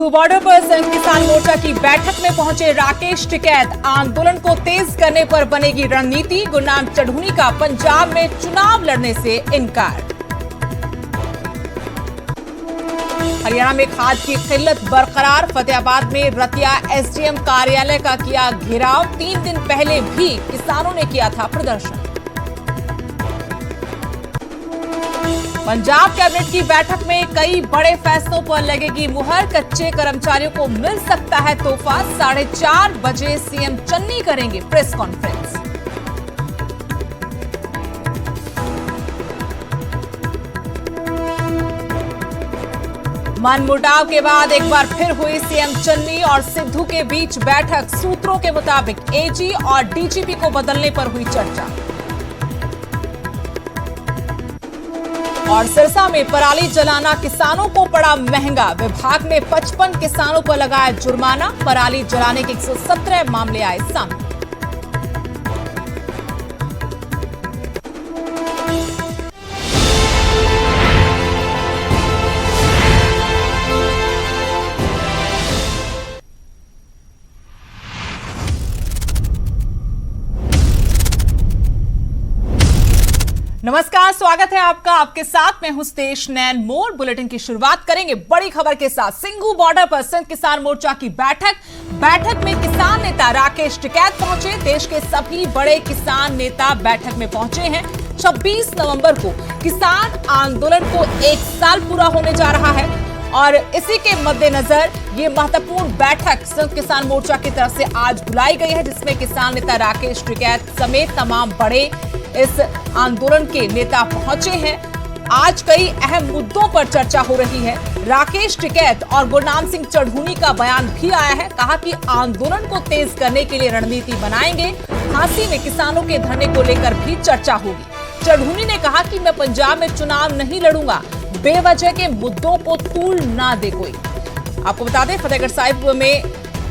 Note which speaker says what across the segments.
Speaker 1: Border पर संयुक्त किसान मोर्चा की बैठक में पहुंचे राकेश टिकैत। आंदोलन को तेज करने पर बनेगी रणनीति। गुरनाम चढ़ूनी का पंजाब में चुनाव लड़ने से इनकार। हरियाणा में खाद की किल्लत बरकरार। फतेहाबाद में रतिया एसडीएम कार्यालय का किया घेराव। 3 दिन पहले भी किसानों ने किया था प्रदर्शन। पंजाब कैबिनेट की बैठक में कई बड़े फैसलों पर लगेगी मुहर। कच्चे कर्मचारियों को मिल सकता है तोहफा। 4:30 बजे सीएम चन्नी करेंगे प्रेस कॉन्फ्रेंस। मनमुटाव के बाद एक बार फिर हुई सीएम चन्नी और सिद्धू के बीच बैठक। सूत्रों के मुताबिक एजी और डीजीपी को बदलने पर हुई चर्चा। और सिरसा में पराली जलाना किसानों को पड़ा महंगा। विभाग ने 55 किसानों पर लगाया जुर्माना। पराली जलाने के 117 मामले आए सामने। नमस्कार, स्वागत है आपका। आपके साथ मैं हूं स्तेश नैन मोर। बुलेटिन की शुरुआत करेंगे बड़ी खबर के साथ। सिंघू बॉर्डर पर संयुक्त किसान मोर्चा की बैठक में किसान नेता राकेश टिकैत पहुंचे। देश के सभी बड़े किसान नेता बैठक में पहुंचे हैं। 26 नवंबर को किसान आंदोलन को 1 साल पूरा होने जा रहा है और इसी के मद्देनजर ये महत्वपूर्ण बैठक संयुक्त किसान मोर्चा की तरफ से आज बुलाई गई है, जिसमें किसान नेता राकेश टिकैत समेत तमाम बड़े इस आंदोलन के नेता पहुंचे हैं। आज कई अहम मुद्दों पर चर्चा हो रही है। राकेश टिकैत और गुरनाम सिंह चढ़ूनी का बयान भी आया है। कहा कि आंदोलन को तेज करने के लिए रणनीति बनाएंगे। फांसी में किसानों के धरने को लेकर भी चर्चा होगी। चढ़ूनी ने कहा कि मैं पंजाब में चुनाव नहीं लड़ूंगा। बेवजह के मुद्दों को तूल ना दे कोई। आपको बता दें, फतेहगढ़ साहिब में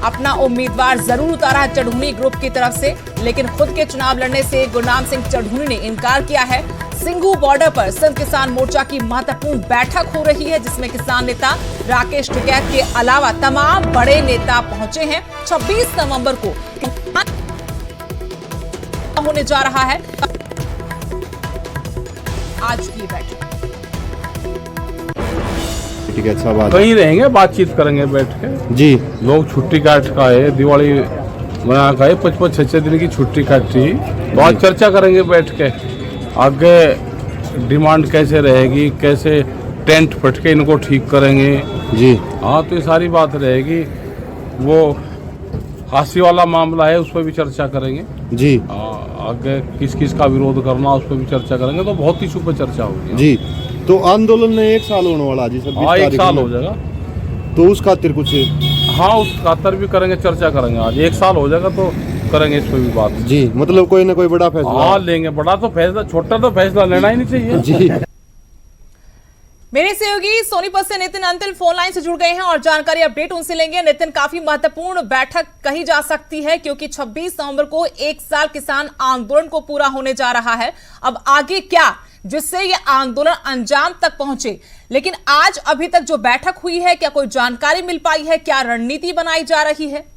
Speaker 1: अपना उम्मीदवार जरूर उतारा है चढ़ूनी ग्रुप की तरफ से, लेकिन खुद के चुनाव लड़ने से गुरनाम सिंह चढ़ूनी ने इनकार किया है। सिंघू बॉर्डर पर संयुक्त किसान मोर्चा की महत्वपूर्ण बैठक हो रही है, जिसमें किसान नेता राकेश टिकैत के अलावा तमाम बड़े नेता पहुंचे हैं। 26 नवंबर को होने जा रहा है आज की बैठक।
Speaker 2: ठीक है, अच्छा बात।
Speaker 3: कहीं रहेंगे, बातचीत करेंगे बैठ के।
Speaker 2: जी,
Speaker 3: लोग छुट्टी काट का है, दिवाली मना का है, 55-66 दिन की छुट्टी काटी, तो आज चर्चा करेंगे बैठ के। आगे डिमांड कैसे रहेगी, कैसे टेंट फटके इनको ठीक करेंगे।
Speaker 2: जी
Speaker 3: हाँ, तो ये सारी बात रहेगी। वो फांसी वाला मामला है, उस पर भी चर्चा करेंगे।
Speaker 2: जी
Speaker 3: आगे किस किस का विरोध करना, उस पर भी चर्चा करेंगे। तो बहुत इशू पर चर्चा होगी।
Speaker 2: जी, तो आंदोलन ने 1 साल होने वाला जी।
Speaker 3: 1 साल हो जाएगा,
Speaker 2: तो उस खातिर कुछ
Speaker 3: हाँ उस खातर भी करेंगे, चर्चा करेंगे। आज 1 साल हो जाएगा तो करेंगे इस पर भी बात।
Speaker 2: जी, मतलब कोई ना कोई बड़ा फैसला।
Speaker 3: हाँ लेंगे, बड़ा तो फैसला, छोटा तो फैसला लेना ही नहीं चाहिए।
Speaker 2: जी,
Speaker 1: मेरे सहयोगी सोनीपत से नितिन अंतिल फोन लाइन से जुड़ गए हैं और जानकारी अपडेट उनसे लेंगे। नितिन, काफी महत्वपूर्ण बैठक कही जा सकती है, क्योंकि 26 नवंबर को 1 साल किसान आंदोलन को पूरा होने जा रहा है। अब आगे क्या, जिससे ये आंदोलन अंजाम तक पहुंचे। लेकिन आज अभी तक जो बैठक हुई है, क्या कोई जानकारी मिल पाई है? क्या रणनीति बनाई जा रही है?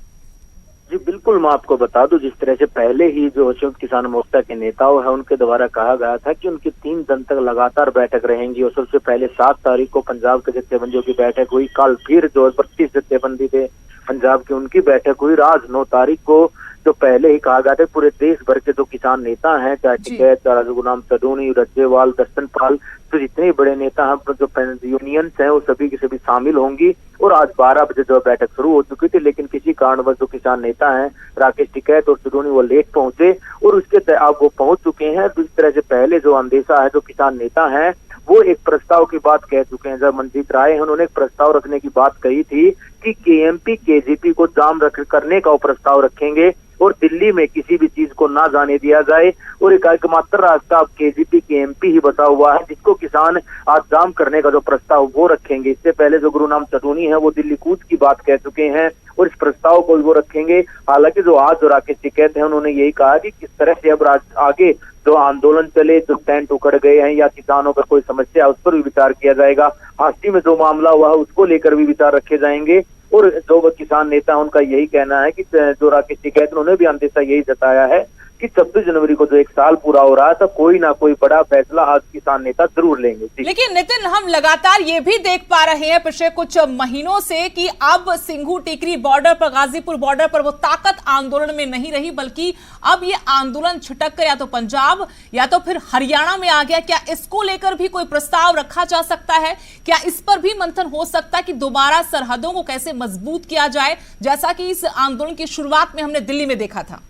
Speaker 4: जी बिल्कुल, मैं आपको बता दूं, जिस तरह से पहले ही जो संयुक्त किसान मोर्चा के नेताओं है उनके द्वारा कहा गया था कि उनकी 3 दिन तक लगातार बैठक रहेंगी। और सबसे पहले 7 तारीख को पंजाब के जत्थेबंदियों की बैठक हुई। कल फिर जो 32 जत्थेबंदी थे पंजाब की, उनकी बैठक हुई। आज 9 तारीख को जो पहले ही कहा गया था पूरे देश भर के जो किसान नेता हैं, चाहे टिकैत, चाहे गुरनाम चढ़ूनी, रज्जेवाल, दर्शनपाल, तो जितने बड़े नेता हैं, जो यूनियंस हैं, वो सभी की सभी शामिल होंगी। और आज 12 बजे जो बैठक शुरू हो चुकी थी, लेकिन किसी कारणवश जो किसान नेता हैं राकेश टिकैत और चढ़ूनी वो लेट पहुंचे और उसके अब वो पहुंच चुके हैं। तो इस तरह से पहले जो अंदेशा है, जो किसान नेता हैं वो एक प्रस्ताव की बात कह चुके हैं। जब मनजीत राय हैं, उन्होंने एक प्रस्ताव रखने की बात कही थी कि केएमपी केजीपी को जाम करने का वो प्रस्ताव रखेंगे और दिल्ली में किसी भी चीज को ना जाने दिया जाए। और एक एकमात्र रास्ता अब केजीपी केएमपी ही बचा हुआ है, जिसको किसान आज जाम करने का जो प्रस्ताव वो रखेंगे। इससे पहले जो गुरनाम चढ़ूनी है वो दिल्ली कूच की बात कह चुके हैं और इस प्रस्ताव को वो रखेंगे। हालांकि जो आज जो राकेश टिकैत है, उन्होंने यही कहा कि किस तरह से अब आगे जो आंदोलन चले, जो टेंट उखड़ गए हैं या किसानों पर कोई समस्या है उस पर भी विचार किया जाएगा। हास्टी में जो मामला हुआ है उसको लेकर भी विचार रखे जाएंगे और जो वो किसान नेता उनका यही कहना है कि जो राकेश टिकैत उन्होंने भी अंदेशा यही जताया है कि 26 जनवरी को जो 1 साल पूरा हो रहा है तो कोई ना कोई बड़ा फैसला आज किसान नेता जरूर लेंगे।
Speaker 1: लेकिन नितिन, हम लगातार ये भी देख पा रहे हैं पिछले कुछ महीनों से कि अब सिंघू टिकरी बॉर्डर पर, गाजीपुर बॉर्डर पर वो ताकत आंदोलन में नहीं रही, बल्कि अब ये आंदोलन छिटक कर या तो पंजाब या तो फिर हरियाणा में आ गया। क्या इसको लेकर भी कोई प्रस्ताव रखा जा सकता है? क्या इस पर भी मंथन हो सकता है कि दोबारा सरहदों को कैसे मजबूत किया जाए, जैसा कि इस आंदोलन की शुरुआत में हमने दिल्ली में देखा था?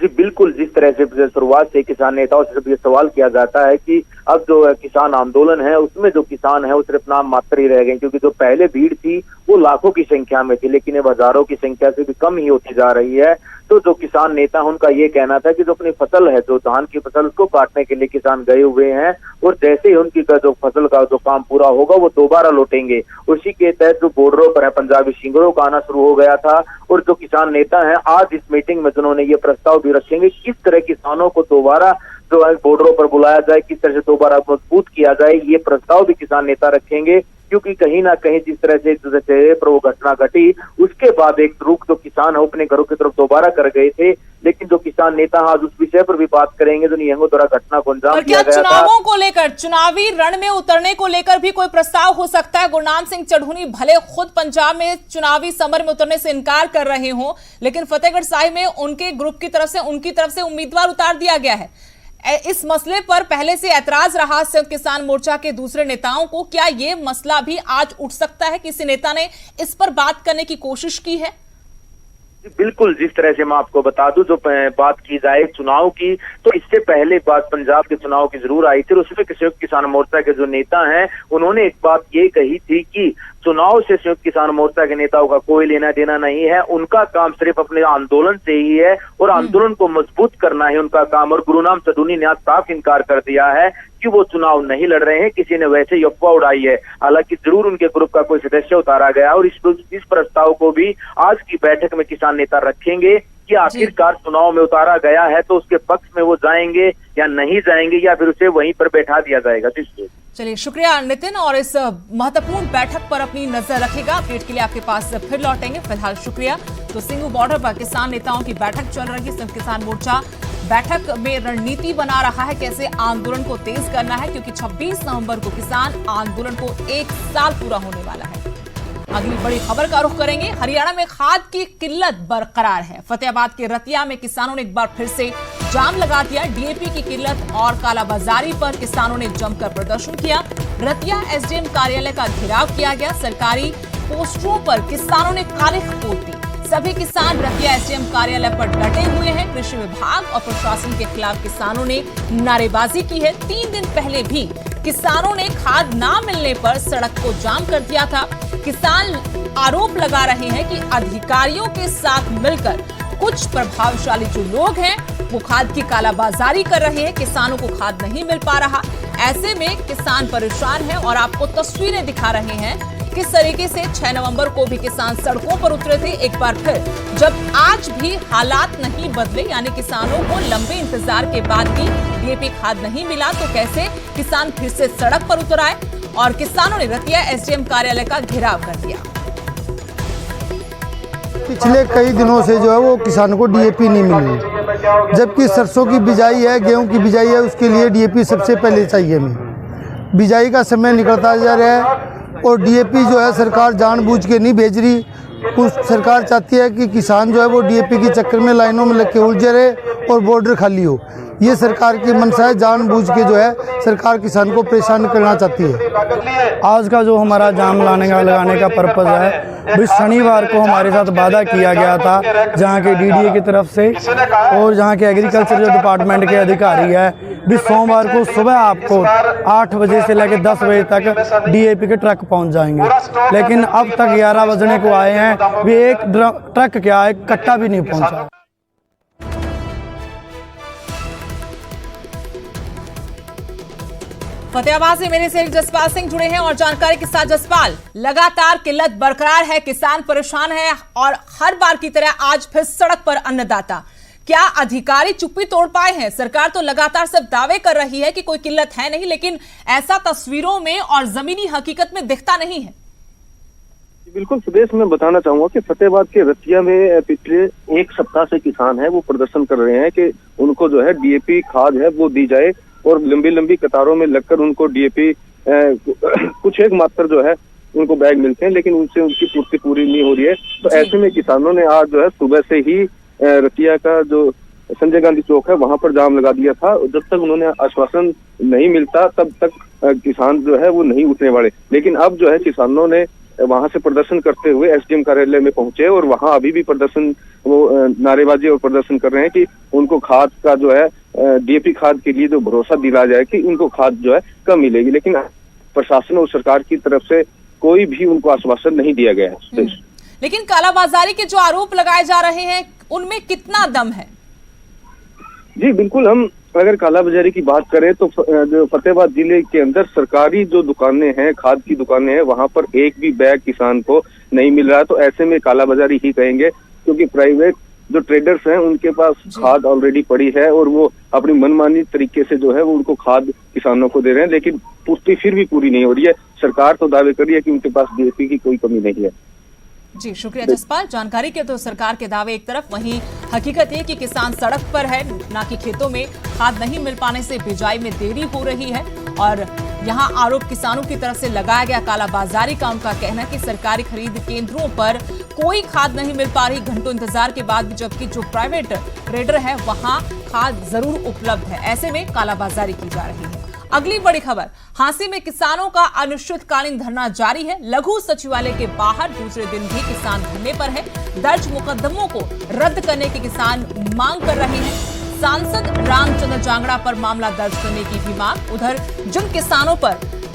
Speaker 4: जी बिल्कुल, जिस तरह से शुरुआत से किसान नेताओं से ये सवाल किया जाता है कि अब जो किसान आंदोलन है उसमें जो किसान है वो सिर्फ नाम मात्र ही रह गए, क्योंकि जो पहले भीड़ थी वो लाखों की संख्या में थी, लेकिन अब हजारों की संख्या से भी कम ही होती जा रही है। तो जो किसान नेता उनका ये कहना था कि जो अपनी फसल है, जो धान की फसल, उसको काटने के लिए किसान गए हुए हैं और जैसे ही उनकी जो फसल का जो काम पूरा होगा वो दोबारा लौटेंगे। उसी के तहत जो बॉर्डरों पर है पंजाबी शिंगरों का आना शुरू हो गया था। और जो किसान नेता हैं आज इस मीटिंग में जिन्होंने ये प्रस्ताव भी रखेंगे किस तरह किसानों को दोबारा जो है बॉर्डरों पर बुलाया जाए, किस तरह से दोबारा मजबूत किया जाए, ये प्रस्ताव भी किसान नेता रखेंगे। क्योंकि कहीं ना कहीं जिस तरह से चेहरे पर वो घटना घटी उसके बाद एक रुख जो किसान है अपने घरों की तरफ दोबारा कर गए थे, लेकिन जो किसान नेता आज उस विषय पर भी बात करेंगे जो निहंगों द्वारा घटना को अंजाम दिया गया था।
Speaker 1: चुनावों को लेकर, चुनावी रण में उतरने को लेकर भी कोई प्रस्ताव हो सकता है? गुरनाम सिंह चढ़ूनी भले खुद पंजाब में चुनावी समर में उतरने से इनकार कर रहे हो, लेकिन फतेहगढ़ साहिब में उनके ग्रुप की तरफ से, उनकी तरफ से उम्मीदवार उतार दिया गया है। इस मसले पर पहले से ऐतराज रहा संयुक्त किसान मोर्चा के दूसरे नेताओं को, क्या ये मसला भी आज उठ सकता है? किसी नेता ने इस पर बात करने की कोशिश की है?
Speaker 4: बिल्कुल, जिस तरह से मैं आपको बता दूं, जो बात की जाए चुनाव की, तो इससे पहले बात पंजाब के चुनाव की जरूर आई थी। उसमें संयुक्त किसान मोर्चा के जो नेता हैं उन्होंने एक बात ये कही थी कि चुनाव से संयुक्त किसान मोर्चा के नेताओं का कोई लेना देना नहीं है, उनका काम सिर्फ अपने आंदोलन से ही है और आंदोलन को मजबूत करना है उनका काम। और गुरुनाम चढ़ूनी ने आज साफ इनकार कर दिया है कि वो चुनाव नहीं लड़ रहे हैं, किसी ने वैसे ही अफवाह उड़ाई है। हालांकि जरूर उनके ग्रुप का कोई सदस्य उतारा गया और इस प्रस्ताव को भी आज की बैठक में किसान नेता रखेंगे कि आखिरकार चुनाव में उतारा गया है तो उसके पक्ष में वो जाएंगे या नहीं जाएंगे, या फिर उसे वहीं पर बैठा दिया जाएगा।
Speaker 1: चलिए, शुक्रिया नितिन, और इस महत्वपूर्ण बैठक पर अपनी नजर रखेगा। अपडेट के लिए आपके पास फिर लौटेंगे। फिलहाल शुक्रिया। तो सिंघू बॉर्डर पर किसान नेताओं की बैठक चल रही है। संयुक्त किसान मोर्चा बैठक में रणनीति बना रहा है, कैसे आंदोलन को तेज करना है, क्योंकि 26 नवंबर को किसान आंदोलन को 1 साल पूरा होने वाला है। अगली बड़ी खबर का रुख करेंगे। हरियाणा में खाद की किल्लत बरकरार है। फतेहाबाद के रतिया में किसानों ने एक बार फिर से जाम लगा दिया। डीएपी की किल्लत और कालाबाजारी पर किसानों ने जमकर प्रदर्शन किया। रतिया एसडीएम कार्यालय का घेराव किया गया। सरकारी पोस्टरों पर किसानों ने कालिख पोत दी। सभी किसान रतिया एसडीएम कार्यालय पर डटे हुए हैं। कृषि विभाग और प्रशासन के खिलाफ किसानों ने नारेबाजी की है। 3 दिन पहले भी किसानों ने खाद ना मिलने पर सड़क को जाम कर दिया था। किसान आरोप लगा रहे हैं कि अधिकारियों के साथ मिलकर कुछ प्रभावशाली जो लोग हैं वो खाद की कालाबाजारी कर रहे हैं। किसानों को खाद नहीं मिल पा रहा। ऐसे में किसान परेशान हैं और आपको तस्वीरें दिखा रहे हैं किस तरीके से 6 नवंबर को भी किसान सड़कों पर उतरे थे एक बार फिर, जब आज भी हालात नहीं बदले, यानी किसानों को लंबे इंतजार के बाद भी डीएपी खाद नहीं मिला, तो कैसे किसान फिर से सड़क पर उतर आए और किसानों ने रतिया एसडीएम कार्यालय का घेराव कर दिया।
Speaker 5: पिछले कई दिनों से जो है वो किसानों को डीएपी नहीं मिल रही, जबकि सरसों की बिजाई है, गेहूं की बिजाई है, उसके लिए डीएपी सबसे पहले चाहिए। हमें बिजाई का समय निकलता जा रहा है और डीएपी जो है सरकार जानबूझ के नहीं भेज रही। कुछ सरकार चाहती है कि किसान जो है वो डीएपी के चक्कर में लाइनों में लग के उलझे रहे और बॉर्डर खाली हो। ये सरकार की मंशा है, जानबूझ के जो है सरकार किसान को परेशान करना चाहती है।
Speaker 6: आज का जो हमारा जाम लगाने का पर्पज़ है, भी शनिवार को हमारे साथ वादा किया गया था जहाँ के डीडीए की तरफ से और जहाँ के एग्रीकल्चर जो डिपार्टमेंट के अधिकारी है, भी सोमवार को सुबह आपको 8 बजे से लेकर 10 बजे तक डीएपी के ट्रक पहुँच जाएंगे। लेकिन अब तक 11 बजने को आए हैं, भी एक ट्रक क्या एक कट्टा भी नहीं पहुँचा।
Speaker 1: फतेहाबाद से मेरे सहयोगी जसपाल सिंह जुड़े हैं और जानकारी के साथ। जसपाल, लगातार किल्लत बरकरार है, किसान परेशान है और हर बार की तरह आज फिर सड़क पर अन्नदाता। क्या अधिकारी चुप्पी तोड़ पाए हैं? सरकार तो लगातार सिर्फ दावे कर रही है कि कोई किल्लत है नहीं, लेकिन ऐसा तस्वीरों में और जमीनी हकीकत में दिखता नहीं है।
Speaker 7: बिल्कुल सुदेश, मैं बताना चाहूंगा कि फतेहाबाद के रतिया में पिछले एक सप्ताह से किसान है वो प्रदर्शन कर रहे हैं कि उनको जो है डीएपी खाद है वो दी जाए, और लंबी लंबी कतारों में लगकर उनको डीएपी कुछ एक मात्र जो है उनको बैग मिलते हैं, लेकिन उनसे उनकी पूर्ति पूरी नहीं हो रही है। तो ऐसे में किसानों ने आज जो है सुबह से ही रतिया का जो संजय गांधी चौक है वहां पर जाम लगा दिया था। जब तक उन्होंने आश्वासन नहीं मिलता तब तक किसान जो है वो नहीं उठने वाले। लेकिन अब जो है किसानों ने वहां से प्रदर्शन करते हुए एसडीएम कार्यालय में पहुंचे, और वहां अभी भी प्रदर्शन वो नारेबाजी और प्रदर्शन कर रहे हैं कि उनको खाद का जो है डीएपी खाद के लिए जो भरोसा दिलाया जाए कि उनको खाद जो है कम मिलेगी, लेकिन प्रशासन और सरकार की तरफ से कोई भी उनको आश्वासन नहीं दिया गया है।
Speaker 1: लेकिन कालाबाजारी के जो आरोप लगाए जा रहे हैं उनमें कितना दम है?
Speaker 7: जी बिल्कुल, हम अगर कालाबाजारी की बात करें तो जो फतेहाबाद जिले के अंदर सरकारी जो दुकानें हैं, खाद की दुकानें हैं, वहां पर एक भी बैग किसान को नहीं मिल रहा। तो ऐसे में कालाबाजारी ही कहेंगे, क्योंकि प्राइवेट जो ट्रेडर्स हैं उनके पास खाद ऑलरेडी पड़ी है और वो अपनी मनमानी तरीके से जो है वो उनको खाद किसानों को दे रहे हैं, लेकिन पूर्ति फिर भी पूरी नहीं हो रही है। सरकार तो दावे कर रही है कि उनके पास डीएपी की कोई कमी नहीं है।
Speaker 1: जी शुक्रिया जसपाल, जानकारी के। तो सरकार के दावे एक तरफ, वहीं हकीकत ये कि किसान सड़क पर है, ना कि खेतों में खाद नहीं मिल पाने से बिजाई में देरी हो रही है। और यहाँ आरोप किसानों की तरफ से लगाया गया कालाबाजारी का। उनका कहना है कि सरकारी खरीद केंद्रों पर कोई खाद नहीं मिल पा रही घंटों इंतजार के बाद भी, जबकि जो प्राइवेट ट्रेडर है वहां खाद जरूर उपलब्ध है। ऐसे में कालाबाजारी की जा रही है। अगली बड़ी खबर, हांसी में किसानों का अनिश्चितकालीन धरना जारी है। लघु सचिवालय के बाहर दूसरे दिन भी किसान धरने पर है। दर्ज मुकदमों को रद्द करने की किसान मांग कर रहे हैं। सांसद रामचंद्र जांगड़ा पर मामला दर्ज करने की भी मांग। उधर जिन किसानों पर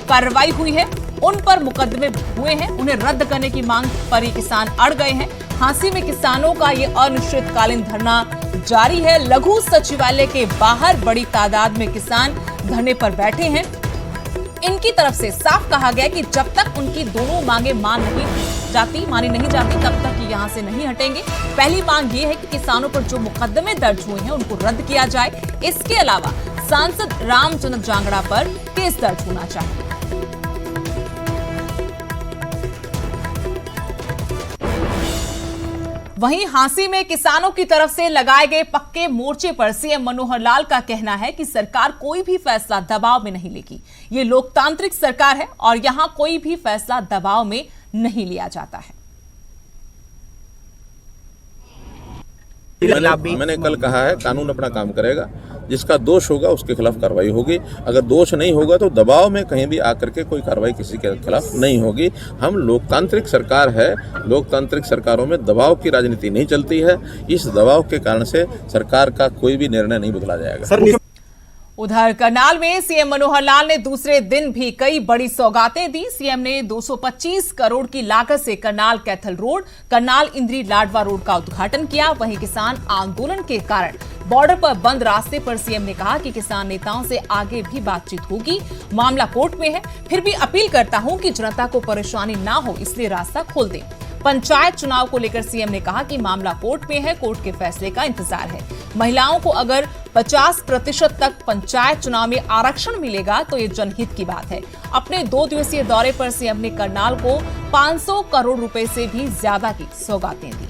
Speaker 1: कार्रवाई हुई है उन पर मुकदमे हुए हैं, उन्हें रद्द करने की मांग पर ही किसान अड़ गए हैं। हांसी में किसानों का ये अनिश्चितकालीन धरना जारी है। लघु सचिवालय के बाहर बड़ी तादाद में किसान धरने पर बैठे हैं। इनकी तरफ से साफ कहा गया कि जब तक उनकी दोनों मांगे मानी नहीं जाती तब तक ये यहां से नहीं हटेंगे। पहली मांग ये है कि किसानों पर जो मुकदमे दर्ज हुए हैं उनको रद्द किया जाए। इसके अलावा सांसद रामचंद्र जांगड़ा पर केस दर्ज होना चाहिए। वहीं हांसी में किसानों की तरफ से लगाए गए पक्के मोर्चे पर सीएम मनोहर लाल का कहना है कि सरकार कोई भी फैसला दबाव में नहीं लेगी। ये लोकतांत्रिक सरकार है और यहां कोई भी फैसला दबाव में नहीं लिया जाता है।
Speaker 8: मैंने कल कहा है कानून अपना काम करेगा, जिसका दोष होगा उसके खिलाफ कार्रवाई होगी। अगर दोष नहीं होगा तो दबाव में कहीं भी आकर के कोई कार्रवाई किसी के खिलाफ नहीं होगी। हम लोकतांत्रिक सरकार है, लोकतांत्रिक सरकारों में दबाव की राजनीति नहीं चलती है। इस दबाव के कारण से सरकार का कोई भी निर्णय नहीं बदला जाएगा।
Speaker 1: उधर करनाल में सीएम मनोहर लाल ने दूसरे दिन भी कई बड़ी सौगातें दी। सीएम ने 225 करोड़ की लागत से करनाल कैथल रोड, करनाल इंद्री लाडवा रोड का उद्घाटन किया। वहीं किसान आंदोलन के कारण बॉर्डर पर बंद रास्ते पर सीएम ने कहा कि किसान नेताओं से आगे भी बातचीत होगी। मामला कोर्ट में है, फिर भी अपील करता हूं कि जनता को परेशानी ना हो, इसलिए रास्ता खोल दें। पंचायत चुनाव को लेकर सीएम ने कहा कि मामला कोर्ट में है, कोर्ट के फैसले का इंतजार है। महिलाओं को अगर 50% तक पंचायत चुनाव में आरक्षण मिलेगा तो ये जनहित की बात है। अपने 2 दिवसीय दौरे पर सीएम ने करनाल को 500 करोड़ रुपए से भी ज्यादा की सौगातें दी।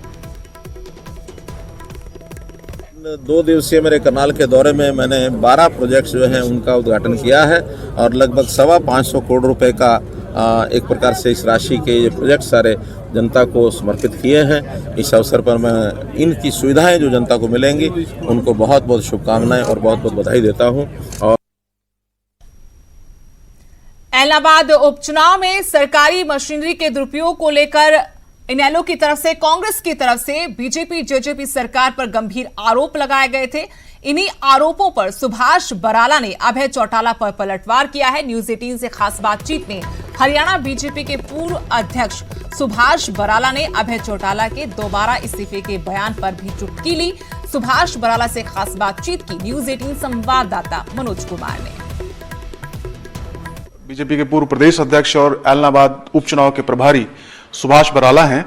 Speaker 8: 2 दिवसीय मेरे करनाल के दौरे में मैंने 12 प्रोजेक्ट्स जो हैं उनका उद्घाटन किया है और लगभग 525 करोड़ रुपए का एक प्रकार से इस राशि के ये प्रोजेक्ट सारे जनता को समर्पित किए हैं। इस अवसर पर मैं इनकी सुविधाएं जो जनता को मिलेंगी उनको बहुत बहुत शुभकामनाएं और बहुत बहुत बधाई देता हूं। और
Speaker 1: इलाहाबाद उपचुनाव में सरकारी मशीनरी के दुरुपयोग को लेकर इनेलो की तरफ से, कांग्रेस की तरफ से बीजेपी जेजेपी सरकार पर गंभीर आरोप लगाए गए थे। इन्हीं आरोपों पर सुभाष बराला ने अभय चौटाला पर पलटवार किया है। न्यूज 18 से खास बातचीत में हरियाणा बीजेपी के पूर्व अध्यक्ष सुभाष बराला ने अभय चौटाला के दोबारा इस्तीफे के बयान पर भी चुटकी ली। सुभाष बराला से खास बातचीत की न्यूज 18 संवाददाता मनोज कुमार ने।
Speaker 9: बीजेपी के पूर्व प्रदेश अध्यक्ष और इलाहाबाद उपचुनाव के प्रभारी सुभाष बराला हैं,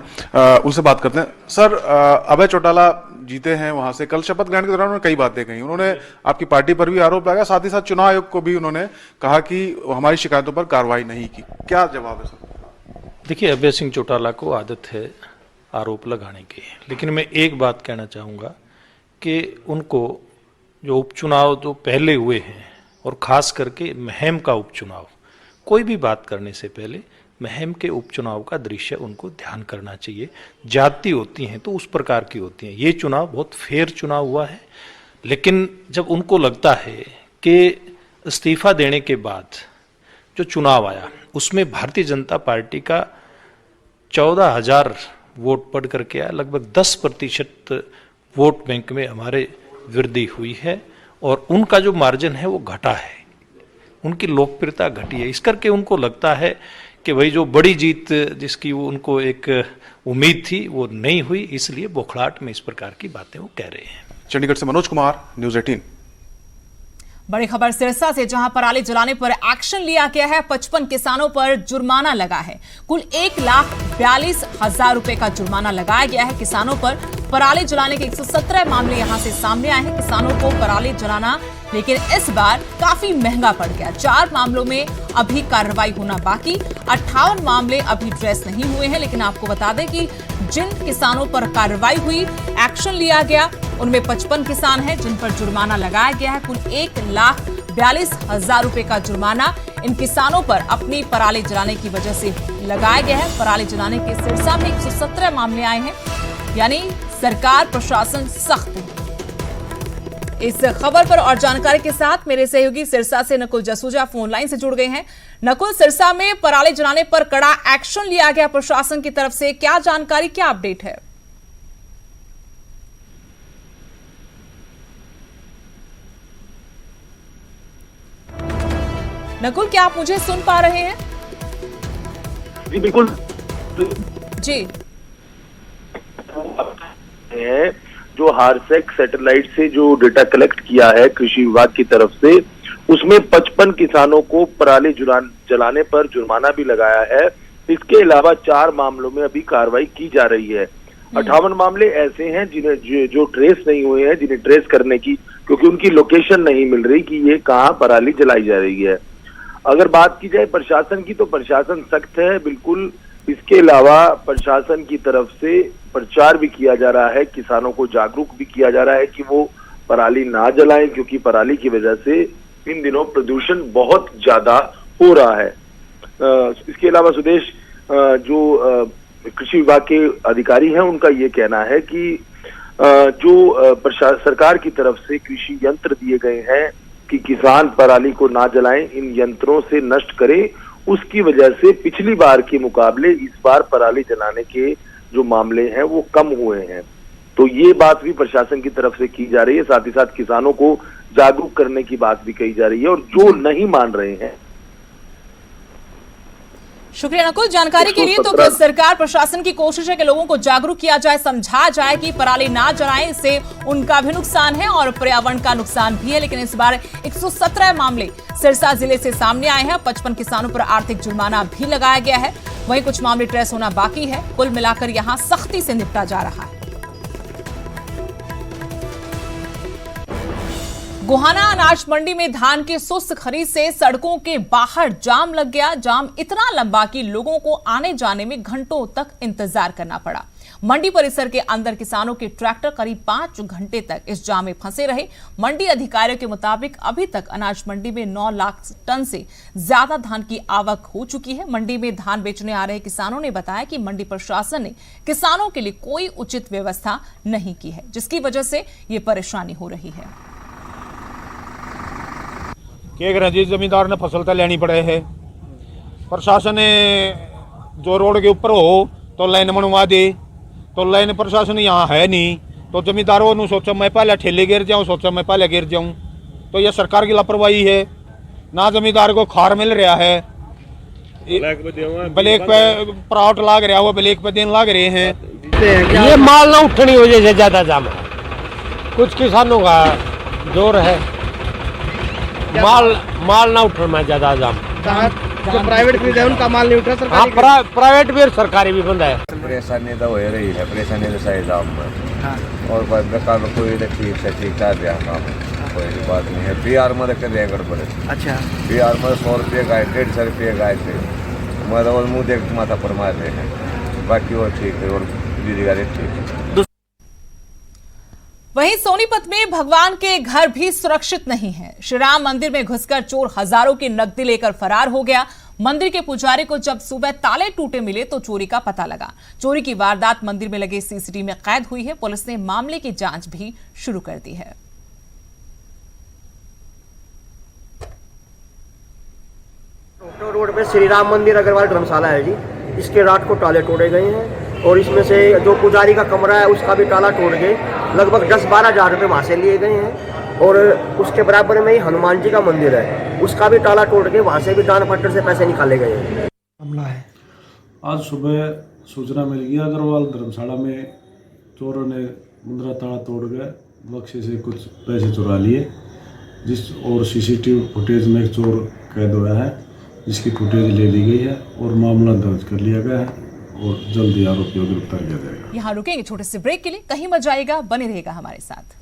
Speaker 9: उनसे बात करते हैं। सर, अभय चौटाला जीते हैं वहां से, कल शपथ ग्रहण के दौरान उन्होंने कई बातें कही। उन्होंने आपकी पार्टी पर भी आरोप लगाया, साथ ही साथ चुनाव आयोग को भी उन्होंने कहा कि हमारी शिकायतों पर कार्रवाई नहीं की। क्या जवाब है सर?
Speaker 10: देखिए, अभय सिंह चौटाला को आदत है आरोप लगाने की, लेकिन मैं एक बात कहना चाहूँगा कि उनको जो उपचुनाव जो पहले हुए हैं और ख़ास करके महम का उपचुनाव, कोई भी बात करने से पहले महम के उपचुनाव का दृश्य उनको ध्यान करना चाहिए। जाति होती हैं तो उस प्रकार की होती हैं, ये चुनाव बहुत फेयर चुनाव हुआ है, लेकिन जब उनको लगता है कि इस्तीफा देने के बाद जो चुनाव आया उसमें भारतीय जनता पार्टी का 14,000 वोट पड़ करके आया, लगभग 10% वोट बैंक में हमारे वृद्धि हुई है और उनका जो मार्जिन है वो घटा है, उनकी लोकप्रियता घटी है। इस करके उनको लगता है कि भाई जो बड़ी जीत जिसकी वो उनको एक उम्मीद थी वो नहीं हुई, इसलिए बौखलाहट में इस प्रकार की बातें वो कह रहे हैं।
Speaker 9: चंडीगढ़ से मनोज कुमार, न्यूज़ 18।
Speaker 1: बड़ी खबर सिरसा से, जहां पराली जलाने पर एक्शन लिया गया है। 55 किसानों पर जुर्माना लगा है। कुल 1,42,000 रुपए का जुर्माना लगाया गया है किसानों पर। पराली जलाने के 117 मामले यहां से सामने आए हैं किसानों को पराली जलाना, लेकिन इस बार काफी महंगा पड़ गया। 4 मामलों में अभी कार्रवाई होना बाकी, 58 मामले अभी ट्रेस नहीं हुए हैं। लेकिन आपको बता दें कि जिन किसानों पर कार्रवाई हुई, एक्शन लिया गया, उनमें 55 किसान हैं जिन पर जुर्माना लगाया गया है। कुल 1,42,000 रुपए का जुर्माना इन किसानों पर अपनी पराली जलाने की वजह से लगाया गया है। पराली जलाने के सिरसा में 117 मामले आए हैं, यानी सरकार प्रशासन सख्त है। इस खबर पर और जानकारी के साथ मेरे सहयोगी सिरसा से नकुल जसूजा फोन लाइन से जुड़ गए हैं। नकुल, सिरसा में पराली जलाने पर कड़ा एक्शन लिया गया प्रशासन की तरफ से, क्या जानकारी, क्या अपडेट है? नकुल, क्या आप मुझे सुन पा रहे हैं?
Speaker 4: जी बिल्कुल
Speaker 1: जी।
Speaker 4: जो हारसेक सैटेलाइट से जो डेटा कलेक्ट किया है कृषि विभाग की तरफ से, उसमें 55 किसानों को पराली जलाने पर जुर्माना भी लगाया है। इसके अलावा 4 मामलों में अभी कार्रवाई की जा रही है। 58 मामले ऐसे हैं जिन्हें जो ट्रेस नहीं हुए हैं, जिन्हें ट्रेस करने की, क्योंकि उनकी लोकेशन नहीं मिल रही कि ये कहाँ पराली जलाई जा रही है। अगर बात की जाए प्रशासन की, तो प्रशासन सख्त है बिल्कुल। इसके अलावा प्रशासन की तरफ से प्रचार भी किया जा रहा है, किसानों को जागरूक भी किया जा रहा है कि वो पराली ना जलाएं, क्योंकि पराली की वजह से इन दिनों प्रदूषण बहुत ज्यादा हो रहा है। इसके अलावा सुदेश, जो कृषि विभाग के अधिकारी हैं, उनका ये कहना है कि जो सरकार की तरफ से कृषि यंत्र दिए गए हैं कि किसान पराली को ना जलाएं, इन यंत्रों से नष्ट करें, उसकी वजह से पिछली बार के मुकाबले इस बार पराली जलाने के जो मामले हैं वो कम हुए हैं। तो ये बात भी प्रशासन की तरफ से की जा रही है, साथ ही साथ किसानों को जागरूक करने की बात भी कही जा रही है। और जो नहीं मान रहे हैं,
Speaker 1: शुक्रिया नकुल जानकारी के लिए। तो सरकार प्रशासन की कोशिश है कि लोगों को जागरूक किया जाए, समझाया जाए कि पराली ना जलाएं, इससे उनका भी नुकसान है और पर्यावरण का नुकसान भी है। लेकिन इस बार 117 मामले सिरसा जिले से सामने आए हैं। 55 किसानों पर आर्थिक जुर्माना भी लगाया गया है, वहीं कुछ मामले ट्रेस होना बाकी है। कुल मिलाकर यहां सख्ती से निपटा जा रहा है। गोहाना अनाज मंडी में धान की सुस्त खरीद से सड़कों के बाहर जाम लग गया। जाम इतना लंबा कि लोगों को आने जाने में घंटों तक इंतजार करना पड़ा। मंडी परिसर के अंदर किसानों के ट्रैक्टर करीब 5 घंटे तक इस जाम में फंसे रहे। मंडी अधिकारियों के मुताबिक अभी तक अनाज मंडी में 9 लाख टन से ज्यादा धान की आवक हो चुकी है। मंडी में धान बेचने आ रहे किसानों ने बताया कि मंडी प्रशासन ने किसानों के लिए कोई उचित व्यवस्था नहीं की है, जिसकी वजह से ये परेशानी हो रही है।
Speaker 11: जी जमींदार ने फसल तो लेनी पड़े है, प्रशासन ने जो रोड के ऊपर हो तो लाइन बनवा दे, तो लाइन प्रशासन यहाँ है नहीं। तो जमींदारों ने सोचा मैं पहले ठेले गिर जाऊँ, सोचा मैं पहले गिर जाऊँ। तो ये सरकार की लापरवाही है। ना जमींदार को खार मिल रहा है, ब्लैक पे प्राउट लाग रहा हुआ, ब्लैक पे दिन लाग रहे हैं।
Speaker 12: ये माल ना उठने की वजह से ज्यादा जाम है। कुछ किसानों का जोर है, माल ना उठने में ज्यादा जाम।
Speaker 13: जो प्राइवेट खरीद है उनका माल नहीं उठ रहा, सरकारी
Speaker 12: प्राइवेट भी और सरकारी भी बंद है।
Speaker 14: परेशानी तो हो रही है, परेशानी तो सही जाम में। और बेकार कोई ठीक से ठीक कर दिया काम, कोई बात नहीं है। बिहार में कर दिया गड़बड़। अच्छा, बिहार में 100 रुपये गाय, 150 रुपये गाय थे, मतलब और मुँह देख माथा पर मार रहे हैं, बाकी वो ठीक है और दीदी का ठीक है।
Speaker 1: वहीं सोनीपत में भगवान के घर भी सुरक्षित नहीं है। श्री राम मंदिर में घुसकर चोर हजारों की नकदी लेकर फरार हो गया। मंदिर के पुजारी को जब सुबह ताले टूटे मिले तो चोरी का पता लगा। चोरी की वारदात मंदिर में लगे सीसीटीवी में कैद हुई है। पुलिस ने मामले की जांच भी शुरू कर दी है।
Speaker 13: रोड पे श्री राम मंदिर अग्रवाल धर्मशाला है जी, इसके रात को ताले तोड़े गए हैं और इसमें से जो पुजारी का कमरा है उसका भी ताला तोड़ के लगभग 10-12 हज़ार रुपये वहाँ से लिए गए हैं। और उसके बराबर में ही हनुमान जी का मंदिर है, उसका भी ताला तोड़ के वहाँ से भी दान पत्र से पैसे निकाले गए हैं।
Speaker 6: मामला है
Speaker 3: आज सुबह सूचना मिल गई अग्रवाल धर्मशाला में चोरों ने मुंद्रा ताला तोड़ गए, बक्से से कुछ पैसे चुरा लिए, जिस और सीसीटीवी फुटेज में एक चोर कैद हुआ है, जिसकी फुटेज ले ली गई है और मामला दर्ज कर लिया गया है और जल्दी आरोपियों को गिरफ्तार किया जाएगा।
Speaker 1: यहाँ रुकेंगे छोटे से ब्रेक के लिए, कहीं मत जाइएगा, बने रहेगा हमारे साथ।